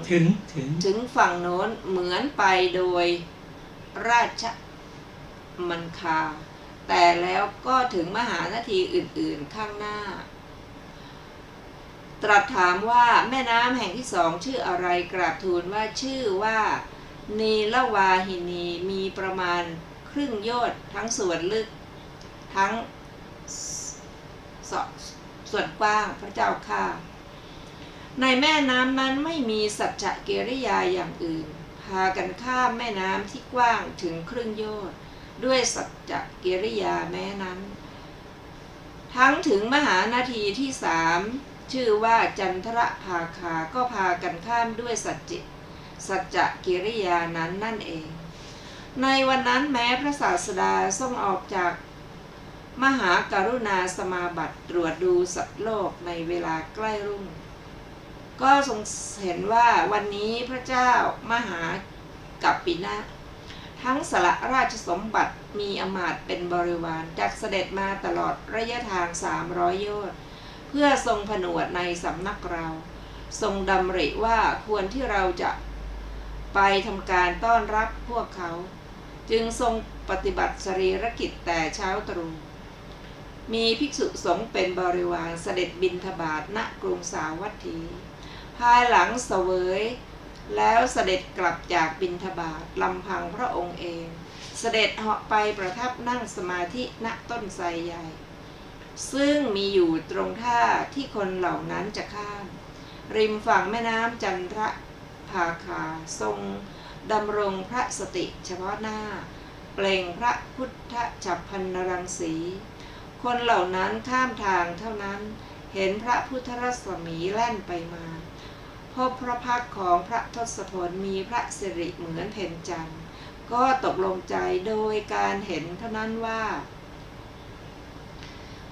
ถึงฝั่งโน้นเหมือนไปโดยราชมังคาแต่แล้วก็ถึงมหานาทีอื่นๆข้างหน้าตรัสถามว่าแม่น้ำแห่งที่2ชื่ออะไรกราบทูลว่าชื่อว่านีลวาหินีมีประมาณครึ่งโยชน์ทั้งส่วนลึกทั้งส่วนกว้างพระเจ้าข้าในแม่น้ำนั้นไม่มีสัจจกิริยาอย่างอื่นพากันข้ามแม่น้ำที่กว้างถึงครึ่งโยชน์ด้วยสัจจกิริยาแม้นั้นทั้งถึงมหานาทีที่3ชื่อว่าจันทรภาคาก็พากันข้ามด้วยสัจจกิริยานั้นนั่นเองในวันนั้นแม้พระศาสดาทรงออกจาก มหาการุณาสมาบัติตรวจดูสัตว์โลกในเวลาใกล้รุ่งก็ทรงเห็นว่าวันนี้พระเจ้ามหากัปปินะทั้งสละราชสมบัติมีอมาตย์เป็นบริวารจักเสด็จมาตลอดระยะทาง300 โยชน์เพื่อทรงผนวดในสำนักเราทรงดำริว่าควรที่เราจะไปทำการต้อนรับพวกเขาจึงทรงปฏิบัติสรีรกิจแต่เช้าตรู่มีภิกษุสงฆ์เป็นบริวารเสด็จบิณฑบาตณกรุงสาวัตถีภายหลังเสวยแล้วเสด็จกลับจากบิณฑบาตลำพังพระองค์เองเสด็จเหาะไปประทับนั่งสมาธิณต้นไทรใหญ่ซึ่งมีอยู่ตรงท่าที่คนเหล่านั้นจะข้ามริมฝั่งแม่น้ำจันทรภาคาทรงดำรงพระสติเฉพาะหน้าเปล่งพระพุทธฉัพพนรังสีคนเหล่านั้นข้ามทางเท่านั้นเห็นพระพุทธรัศมีแล่นไปมาพบพระพักตร์ของพระทศพลมีพระสิริเหมือนเพ็ญจันทร์ก็ตกลงใจโดยการเห็นเท่านั้นว่า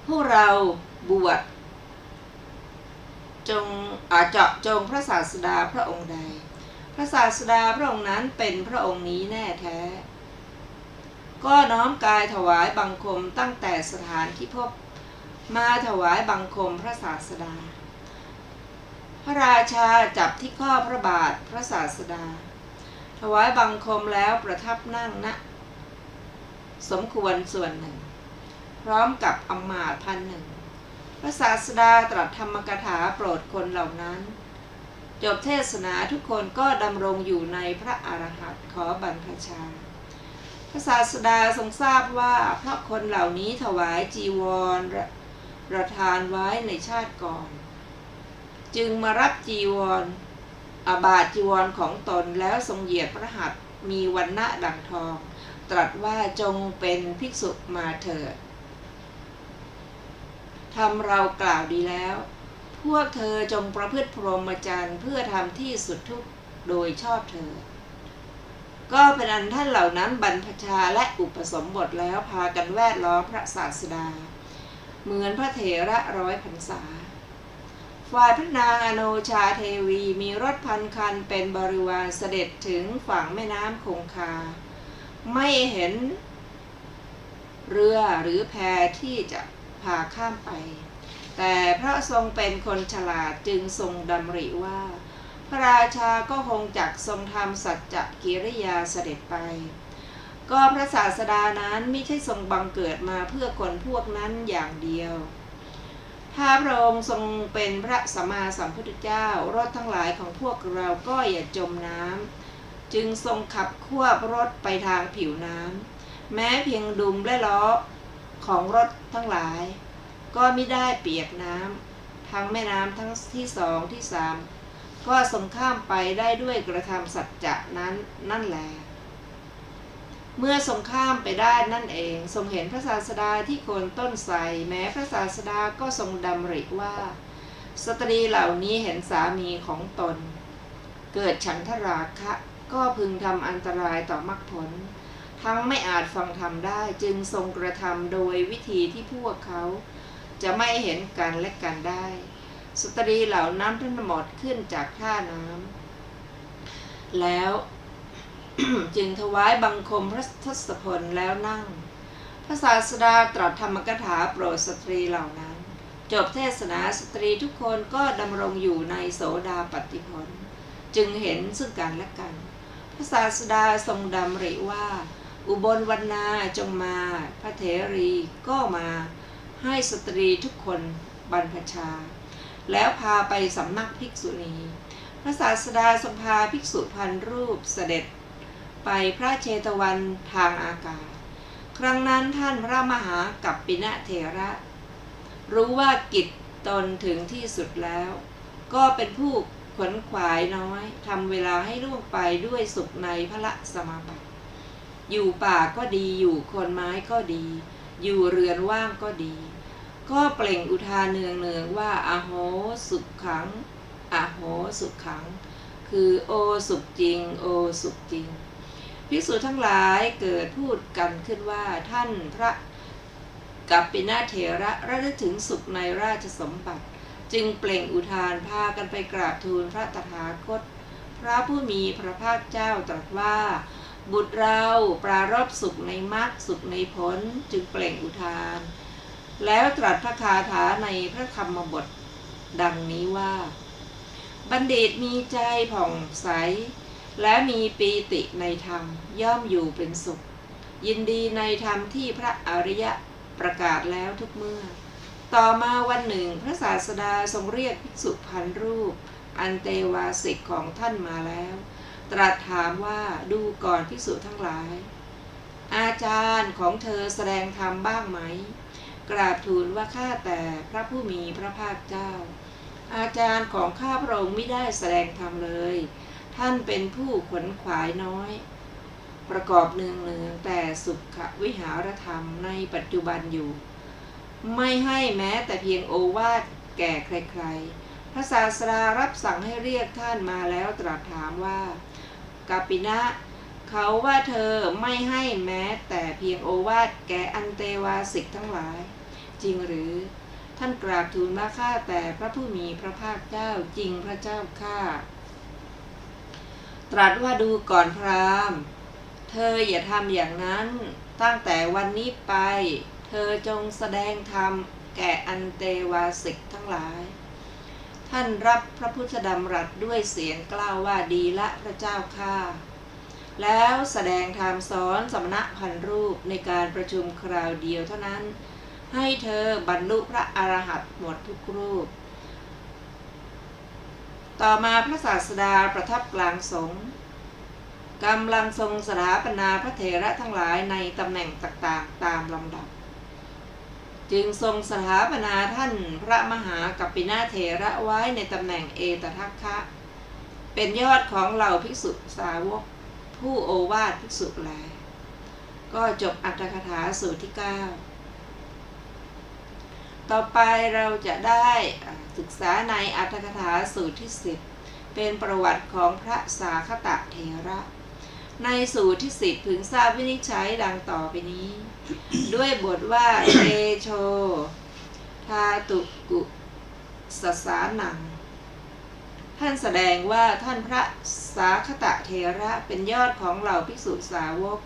พวกเราบวชเจาะจงพระศาสดาพระองค์ใดพระศาสดาพระองค์นั้นเป็นพระองค์นี้แน่แท้ก็น้อมกายถวายบังคมตั้งแต่สถานที่พบมาถวายบังคมพระศาสดาพระราชาจับที่ข้อพระบาทพระศาสดาถวายบังคมแล้วประทับนั่งณสมควรส่วนหนึ่งพร้อมกับอมาตย์1,000พระศาสดาตรัสธรรมกถาโปรดคนเหล่านั้นจบเทศนาทุกคนก็ดำรงอยู่ในพระอรหันต์ขอบรรพชาพระศาสดาทรงทราบว่าเพราะคนเหล่านี้ถวายจีวรประทานไว้ในชาติก่อนจึงมารับจีวรบาทจีวรของตนแล้วทรงเหยียดพระหัตถ์มีวรรณะดังทองตรัสว่าจงเป็นภิกษุมาเถิดทำเรากล่าวดีแล้วพวกเธอจงประพฤติพรหมจรรย์เพื่อทำที่สุดทุกข์โดยชอบเธอก็เป็นอันท่านเหล่านั้นบรรพชาและอุปสมบทแล้วพากันแวดล้อมพระศาสดาเหมือนพระเถระ100 พรรษาฝ่ายพระนางอโนชาเทวีมีรถ1,000 คันเป็นบริวารเสด็จถึงฝั่งแม่น้ำคงคาไม่เห็นเรือหรือแพที่จะพาข้ามไปแต่พระทรงเป็นคนฉลาดจึงทรงดำริว่าพระราชาก็คงจักทรงทำสัจจกิริยาเสด็จไปก็พระศาสดานั้นไม่ใช่ทรงบังเกิดมาเพื่อคนพวกนั้นอย่างเดียวถ้าพระองค์ทรงเป็นพระสัมมาสัมพุทธเจ้ารถทั้งหลายของพวกเราก็อย่าจมน้ำจึงทรงขับควบรถไปทางผิวน้ำแม้เพียงดุมและล้อของรถทั้งหลายก็มิได้เปียกน้ำทั้งแม่น้ำทั้งที่2 ที่ 3ก็ทรงข้ามไปได้ด้วยกระทำสัจจะนั้นนั่นแลเมื่อทรงข้ามไปได้นั่นเองทรงเห็นพระศาสดาที่โคนต้นไทรแม้พระศาสดาก็ทรงดำริว่าสตรีเหล่านี้เห็นสามีของตนเกิดฉันทราคะก็พึงทำอันตรายต่อมรรคผลทั้งไม่อาจฟังธรรมได้จึงทรงกระทำโดยวิธีที่พวกเขาจะไม่เห็นกันและกันได้สตรีเหล่านั้นทั้งหมดขึ้นจากท่าน้ำแล้ว จึงถวายบังคมพระทศพลแล้วนั่งพระศาสดาตรัสธรรมกถาโปรดสตรีเหล่านั้นจบเทศนาสตรีทุกคนก็ดำรงอยู่ในโสดาปัตติผลจึงเห็นซึ่งกันและกันพระศาสดาทรงดำริว่าอุบลวรรณาจงมาพระเถรีก็มาให้สตรีทุกคนบรรพชาแล้วพาไปสำนักภิกษุณีพระศาสดาทรงพาภิกษุ1,000 รูปเสด็จไปพระเชตวันทางอากาศครั้งนั้นท่านพระมหากัปปินะเถระรู้ว่ากิจตนถึงที่สุดแล้วก็เป็นผู้ขวนขวายน้อยทำเวลาให้ล่วงไปด้วยสุขในพระสมาบัติอยู่ป่าก็ดีอยู่โคนไม้ก็ดีอยู่เรือนว่างก็ดีก็เปล่งอุทานเนืองๆว่าอโหสุขขังอโหสุขขังคือโอสุขจริงโอสุขจริงภิกษุทั้งหลายเกิดพูดกันขึ้นว่าท่านพระ กัปปินะเถระระลึกถึงสุขในราชสมบัติจึงเปล่งอุทานพากันไปกราบทูลพระตถาคตพระผู้มีพระภาคเจ้าตรัสว่าบุตรเราปรารภสุขในมรรคสุขในผลจึงเปล่งอุทานแล้วตรัสพระคาถาในพระธรรมบทดังนี้ว่าบัณฑิตมีใจผ่องใสและมีปีติในธรรมย่อมอยู่เป็นสุขยินดีในธรรมที่พระอริยะประกาศแล้วทุกเมื่อต่อมาวันหนึ่งพระศาสดาทรงเรียกภิกษุพันรูปอันเตวาสิกของท่านมาแล้วตรัสถามว่าดูก่อนภิกษุทั้งหลายอาจารย์ของเธอแสดงธรรมบ้างไหมกราบทูลว่าข้าแต่พระผู้มีพระภาคเจ้าอาจารย์ของข้าพระองค์ไม่ได้แสดงธรรมเลยท่านเป็นผู้ขวนขวายน้อยประกอบเนืองแต่สุขวิหารธรรมในปัจจุบันอยู่ไม่ให้แม้แต่เพียงโอวาทแก่ใครๆพระศาสดารับสั่งให้เรียกท่านมาแล้วตรัสถามว่ากัปปินะเขาว่าเธอไม่ให้แม้แต่เพียงโอวาทแก่อันเตวาสิกทั้งหลายจริงหรือท่านกราบทูลว่าข้าแต่พระผู้มีพระภาคเจ้าจริงพระเจ้าข้าตรัสว่าดูก่อนพราหมณ์เธออย่าทำอย่างนั้นตั้งแต่วันนี้ไปเธอจงแสดงธรรมแก่อันเตวาสิกทั้งหลายท่านรับพระพุทธดำรัสด้วยเสียงกล้าวว่าดีละพระเจ้าข้าแล้วแสดงธรรมสอนสมณะพันรูปในการประชุมคราวเดียวเท่านั้นให้เธอบรรลุพระอรหันต์หมดทุกรูปต่อมาพระศาสดาประทับกลางสงฆ์กำลังทรงสถาปนาพระเถระทั้งหลายในตำแหน่งต่างๆตามลำดับจึงทรงสถาปนาท่านพระมหากัปปินะเถระไว้ในตำแหน่งเอตทัคคะเป็นยอดของเหล่าภิกษุสาวกผู้โอวาทภิกษุแลก็จบอรรถกถาสูตรที่9ต่อไปเราจะได้ศึกษาในอรรถกถาสูตรที่10เป็นประวัติของพระสาคตเถระในสูตรที่10พึงทราบวินิจฉัยดังต่อไปนี้ ด้วยบทว่าเตโชทาตุกุสสานังท่านแสดงว่าท่านพระสาคตเถระเป็นยอดของเหล่าภิกษุสาวก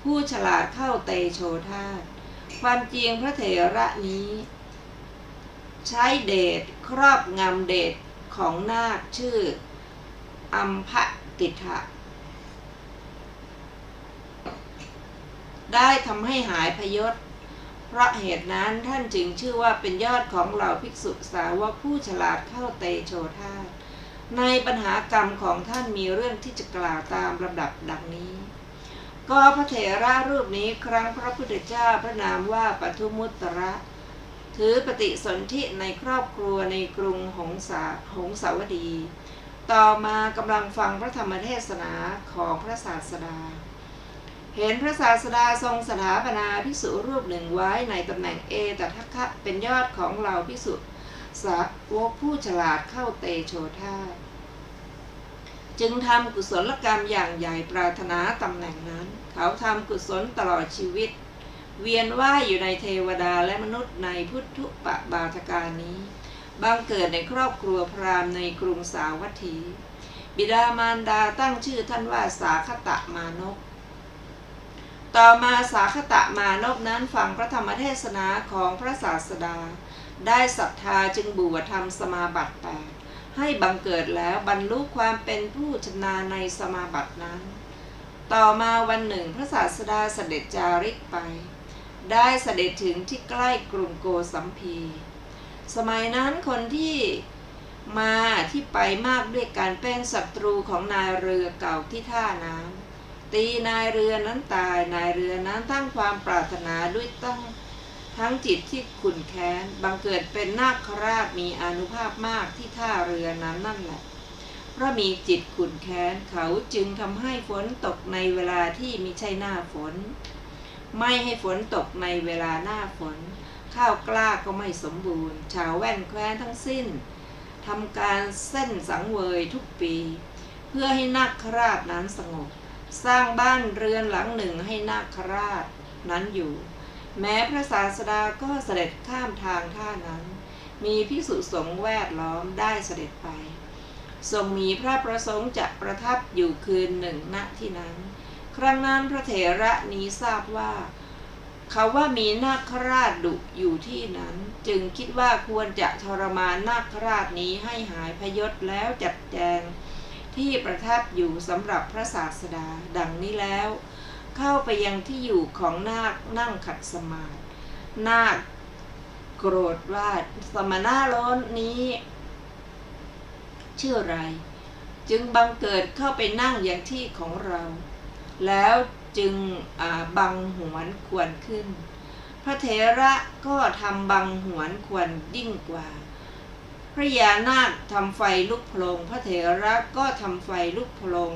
ผู้ฉลาดเข้าเตโชธาตุความจริงพระเถระนี้ใช้เดชครอบงำเดชของนาคชื่ออัมภติทะได้ทำให้หายพยศเพราะเหตุนั้นท่านจึงชื่อว่าเป็นยอดของเหล่าภิกษุสาวกผู้ฉลาดเข้าเตโชธาตุในปัญหากรรมของท่านมีเรื่องที่จะกล่าวตามลำดับดังนี้ก็พระเถระรูปนี้ครั้งพระพุทธเจ้าพระนามว่าปทุมุตตระถือปฏิสนธิในครอบครัวในกรุงหงสาวดีต่อมากำลังฟังพระธรรมเทศนาของพระศาสดาเห็นพระศาสดาทรงสถาปนาภิกษุรูปหนึ่งไว้ในตำแหน่งเอตทัคคะเป็นยอดของเหล่าภิกษุสาวกผู้ฉลาดเข้าเตโชธาตุจึงทำกุศลกรรมอย่างใหญ่ปรารถนาตำแหน่งนั้นเขาทำกุศลตลอดชีวิตเวียนว่ายอยู่ในเทวดาและมนุษย์ในพุทธุปบาทการนี้บังเกิดในครอบครัวพราหมณ์ในกรุงสาวัตถีบิดามารดาตั้งชื่อท่านว่าสาคตมานพต่อมาสาคตมานพนั้นฟังพระธรรมเทศนาของพระศาสดาได้ศรัทธาจึงบวชทำสมาบัติ8ให้บังเกิดแล้วบรรลุความเป็นผู้ชำนาญในสมาบัตินั้นต่อมาวันหนึ่งพระศาสดาเสด็จจาริกไปได้เสด็จถึงที่ใกล้กรุงโกสัมพีสมัยนั้นคนที่มาที่ไปมากด้วยการเป็นศัตรูของนายเรือเก่าที่ท่าน้ำตีนายเรือนั้นตายนายเรือนั้นตั้งความปรารถนาด้วยทั้งจิตที่ขุ่นแค้นบังเกิดเป็นนาคราชมีอานุภาพมากที่ท่าเรือนั้นนั่นแหละเพราะมีจิตขุ่นแค้นเขาจึงทำให้ฝนตกในเวลาที่มิใช่หน้าฝนไม่ให้ฝนตกในเวลาหน้าฝนข้าวกล้าก็ไม่สมบูรณ์ชาวแว่นแคว้นทั้งสิ้นทำการเส้นสังเวยทุกปีเพื่อให้นาคราชนั้นสงบสร้างบ้านเรือนหลังหนึ่งให้นาคราชนั้นอยู่ แม้พระศาสดาก็เสด็จข้ามทางท่านั้นมีภิกษุสงฆ์แวดล้อมได้เสด็จไปทรงมีพระประสงค์จะประทับอยู่คืนหนึ่งณที่นั้นครั้งนั้นพระเถระนี้ทราบว่าเขาว่ามีนาคราชดุอยู่ที่นั้นจึงคิดว่าควรจะทรมานนาคราชนี้ให้หายพยศแล้วจัดแจงที่ประทับอยู่สำหรับพระศาสดาดังนี้แล้วเข้าไปยังที่อยู่ของนาคนั่งขัดสมาธินาคโกรธว่าสมณะโล้นนี้ชื่ออะไรจึงบังเกิดเข้าไปนั่งอย่างที่ของเราแล้วจึงบังหวนควรขึ้นพระเถระก็ทำบังหวนควรยิ่งกว่าพระยานาคทำไฟลุกโพลงพระเถระก็ทำไฟลุกโพลง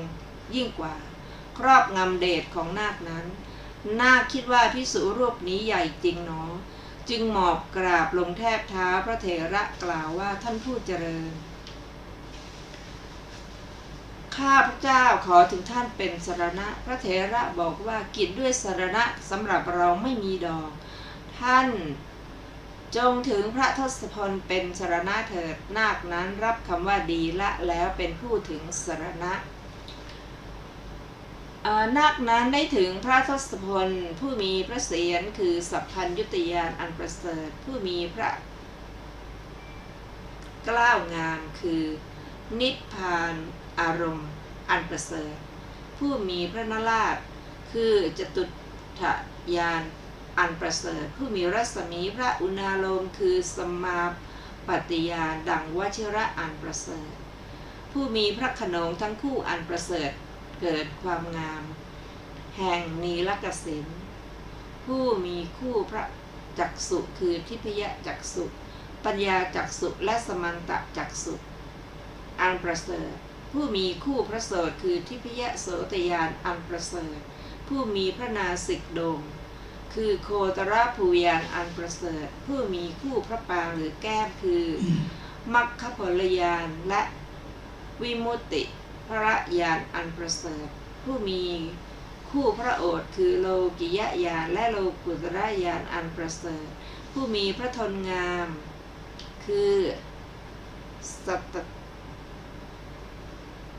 ยิ่งกว่าครอบงำเดชของนาคนั้นนาคคิดว่าภิกษุรูปนี้ใหญ่จริงหนอจึงหมอบกราบลงแทบเท้าพระเถระกล่าวว่าท่านผู้เจริญข้าพระเจ้าขอถึงท่านเป็นสรณะพระเถระบอกว่ากิจด้วยสรณะสำหรับเราไม่มีดอกท่านจงถึงพระทศพลเป็นสรณะเถิดนาคนั้นรับคำว่าดีละแล้วเป็นผู้ถึงสรณะนาคนั้นได้ถึงพระทศพลผู้มีพระเศียรคือสัพพัญญุตญาณอันประเสริฐผู้มีพระเกล้างามคือนิพพานอารมณ์อันประเสริฐผู้มีพระนราชคือจตุถญาณอันประเสริฐผู้มีรัศมีพระอุณาโลมคือสมาปฏิญาณดังวชิระอันประเสริฐผู้มีพระโขนงทั้งคู่อันประเสริฐเกิดความงามแห่งนีลกสิณผู้มีคู่พระจักษุคือทิพยจักษุปัญญาจักษุและสมันตจักษุอันประเสริฐผู้มีคู่พระโสตคือทิพยโสตญาณอันประเสริฐผู้มีพระนาสิกโดมคือโคตรภูญาณอันประเสริฐผู้มีคู่พระปางหรือแก้มคือมัคคผลญาณและวิมุตติพระญาณอันประเสริฐผู้มีคู่พระโอษฐ์คือโลกิยญาณและโลกุตระญาณอันประเสริฐผู้มีพระทนงามคือสัตต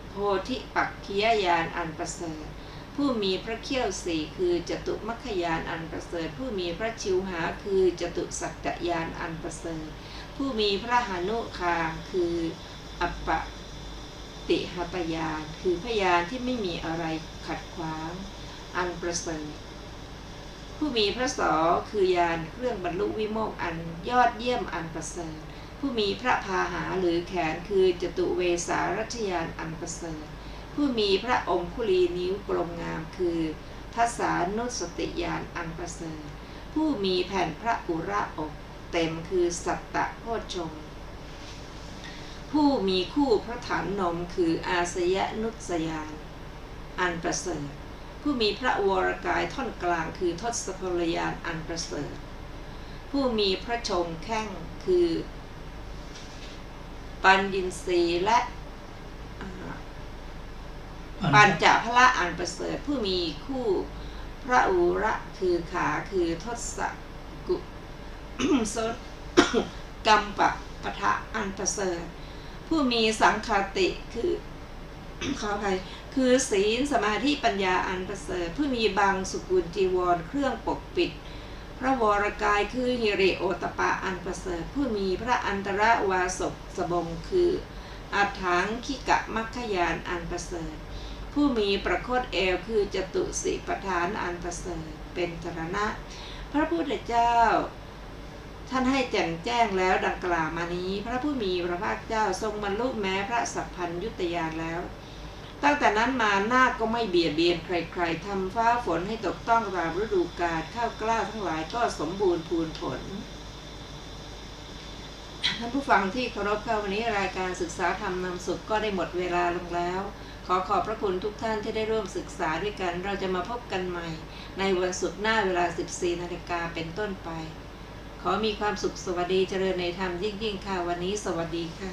โพธิปักขิยญาณอันประเสริฐผู้มีพระเขี้ยวสี่คือจตุมัคคญาณอันประเสริฐผู้มีพระชิวหาคือจตุสักตญาณอันประเสริฐผู้มีพระหานุคาคืออัปปติหตญาณคือพยานที่ไม่มีอะไรขัดขวางอันประเสริฐผู้มีพระสอคือญาณเครื่องบรรลุวิโมกข์อันยอดเยี่ยมอันประเสริฐผู้มีพระพาหาหรือแขนคือจตุเวสารัชญาณอันประเสริฐผู้มีพระองคุลีนิ้วกลมงามคือทัสสานุสติญาณอันประเสริฐผู้มีแผ่นพระอุระอกเต็มคือสัตตโพชฌงค์ผู้มีคู่พระฐานนมคืออาสยนุสยานอันประเสริฐผู้มีพระวรกายท่อนกลางคือทศพลญาณอันประเสริฐผู้มีพระชงแข้งคือปัญญินทรีย์และปัญจพละอันประเสริฐผู้มีคู่พระอุระคือขาคือทศกุศลกัมปะปะทะอันประเสริฐผู้มีสังคติคือขออภัยคือศีลสมาธิปัญญาอันประเสริฐผู้มีบางสุกุลจีวรเครื่องปกปิดพระวรกายคือหิริโอตปะอันประเสริฐผู้มีพระอันตรวาสกสบงคืออัฏฐังคิกะมัคคยานอันประเสริฐผู้มีประคตเอวคือจตุสิปทานอันประเสริฐเป็นสรณะพระพุทธเจ้าท่านให้แจ่มแจ้งแล้วดังกล่าวมานี้พระผู้มีพระภาคเจ้าทรงบรรลุแม้พระสัพพัญญุตญาณแล้วตั้งแต่นั้นมานาคก็ไม่เบียดเบียนใครๆทำฟ้าฝนให้ตกต้องตามฤดูกาลข้าวกล้าทั้งหลายก็สมบูรณ์พูนผลท่านผู้ฟังที่เคารพค่ะวันนี้รายการศึกษาธรรมนำสุขก็ได้หมดเวลาลงแล้วขอขอบพระคุณทุกท่านที่ได้ร่วมศึกษาด้วยกันเราจะมาพบกันใหม่ในวันศุกร์หน้าเวลา 14 นาฬิกาเป็นต้นไปขอมีความสุขสวัสดีเจริญในธรรมยิ่งๆค่ะวันนี้สวัสดีค่ะ